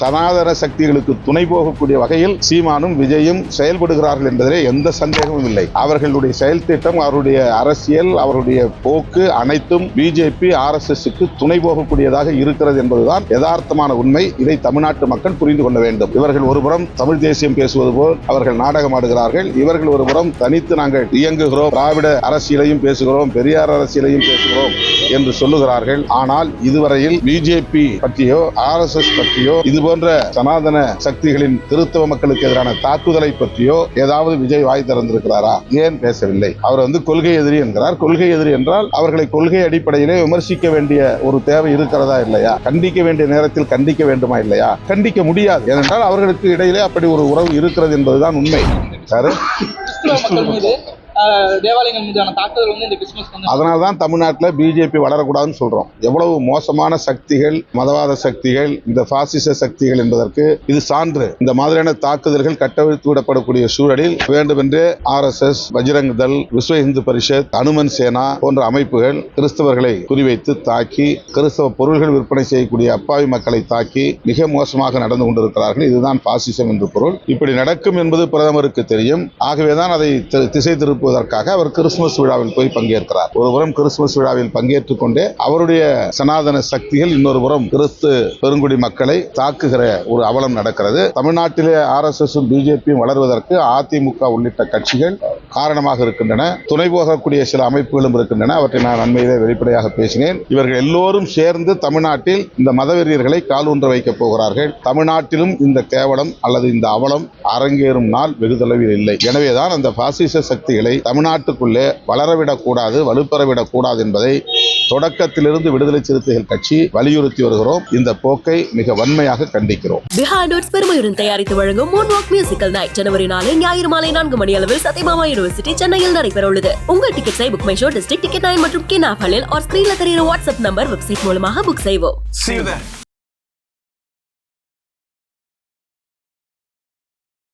சனாதன சக்திகளுக்கு துணை போகக்கூடிய வகையில் சீமானும் விஜயும் செயல்படுகிறார்கள் என்பதிலே எந்த சந்தேகமும் இல்லை. அவர்களுடைய செயல் திட்டம், அவருடைய அரசியல், அவருடைய போக்கு அனைத்தும் பிஜேபி RSSக்கு துணை போகக்கூடியதாக இருக்கிறது என்பதுதான் யதார்த்தமான உண்மை. இதை தமிழ்நாட்டு மக்கள் புரிந்து கொள்ள வேண்டும். இவர்கள் ஒருபுறம் தமிழ் தேசியம் பேசுவது போல் அவர்கள் நாடகம் ஆடுகிறார்கள். இவர்கள் ஒருபுறம் தனித்து நாங்கள் இயங்குகிறோம், திராவிட அரசியலையும் பேசுகிறோம், பெரியார் அரசியலையும் பேசுகிறோம் என்று சொல்லுகிறார்கள். ஆனால் இதுவரையில் பிஜேபி பற்றியோ RSS பற்றியோ இது போன்ற சனாதன சக்திகளின் கிறிஸ்தவ மக்களுக்கு எதிரான தாக்குதலை பற்றியோ ஏதாவது விஜய் வாய் திறந்திருக்கிறாரா? ஏன் பேசவில்லை? அவர் கொள்கை எதிரி என்கிறார். கொள்கை எதிரி என்றால் அவர்களை கொள்கை அடிப்படையிலே விமர்சிக்க வேண்டிய ஒரு தேவை இருக்கிறதா இல்லையா? கண்டிக்க வேண்டிய நேரத்தில் கண்டிக்க வேண்டுமா இல்லையா? கண்டிக்க முடியாது. ஏனென்றால் அவர்களுக்கு இடையிலே அப்படி ஒரு உறவு இருக்கிறது என்பதுதான் உண்மை. தேவாலயங்கள் மீதான தாக்குதல் இந்த கிறிஸ்துமஸ் அதனால்தான் தமிழ்நாட்டில் பிஜேபி வளரக்கூடாதுன்னு சொல்றோம். எவ்வளவு மோசமான சக்திகள், மதவாத சக்திகள், இந்த பாசிச சக்திகள் என்பதற்கு இது சான்று. இந்த மாதிரியான தாக்குதல்கள் கட்டவிழ்த்து விடப்படக்கூடிய சூழலில் வேண்டுமென்றே RSS, பஜ்ரங் தள், விஸ்வ இந்து பரிஷத், அனுமன் சேனா போன்ற அமைப்புகள் கிறிஸ்தவர்களை குறிவைத்து தாக்கி, கிறிஸ்தவ பொருள்கள் விற்பனை செய்யக்கூடிய அப்பாவி மக்களை தாக்கி மிக மோசமாக நடந்து கொண்டிருக்கிறார்கள். இதுதான் பாசிசம் என்று பொருள். இப்படி நடக்கும் என்பது பிரதமருக்கு தெரியும். ஆகவேதான் அதை திசை திருப்ப அவர் கிறிஸ்துமஸ் விழாவில் போய் பங்கேற்கிறார். ஒருபுறம் கிறிஸ்துமஸ் விழாவில் பங்கேற்றுக் கொண்டே அவருடைய சனாதன சக்திகள் இன்னொரு புறம் கிறிஸ்து பெருங்குடி மக்களை தாக்குகிற ஒரு அவலம் நடக்கிறது. தமிழ்நாட்டிலே RSSும் பிஜேபியும் வளர்வதற்கு அதிமுக உள்ளிட்ட கட்சிகள் காரணமாக இருக்கின்றன. துணை போகக்கூடிய சில அமைப்புகளும் இருக்கின்றன. அவற்றை நான் அண்மையிலே வெளிப்படையாக பேசினேன். இவர்கள் எல்லோரும் சேர்ந்து தமிழ்நாட்டில் இந்த மதவெறியர்களை காலூன்ற வைக்கப் போகிறார்கள். தமிழ்நாட்டிலும் இந்த கேவலம் அல்லது இந்த அவலம் அரங்கேறும் நாள் வெகு தொலைவில் இல்லை. எனவேதான் அந்த பாசிச சக்திகளை தமிழ்நாட்டுக்குள்ளே வளரவிடக்கூடாது, வலுப்பெறவிடக்கூடாது என்பதை தொடக்கத்திலிருந்து விடுதலை சிறுத்தைகள் கட்சி வலியுறுத்தி வருகிறோம். இந்த போக்கை மிக வன்மையாக கண்டிக்கிறோம். பெருமையுடன் தயாரித்து வழங்கும் மூன்வாக் மியூசிக்கல் நைட் ஜனவரி 4 ஞாயிறு மாலை 4 மணி அளவில் சத்யபாமா யூனிவர்சிட்டி சென்னையில் நடைபெற உள்ளது. உங்கள் டிக்கெட்ஸை book my show, district ticket 9 மற்றும் கின் ஆப் ஹலில் ஸ்கிரீன்ல தெரிகிற வாட்ஸ்அப் நம்பர், வெப்சைட் மூலமாக புக் செய்வோம்.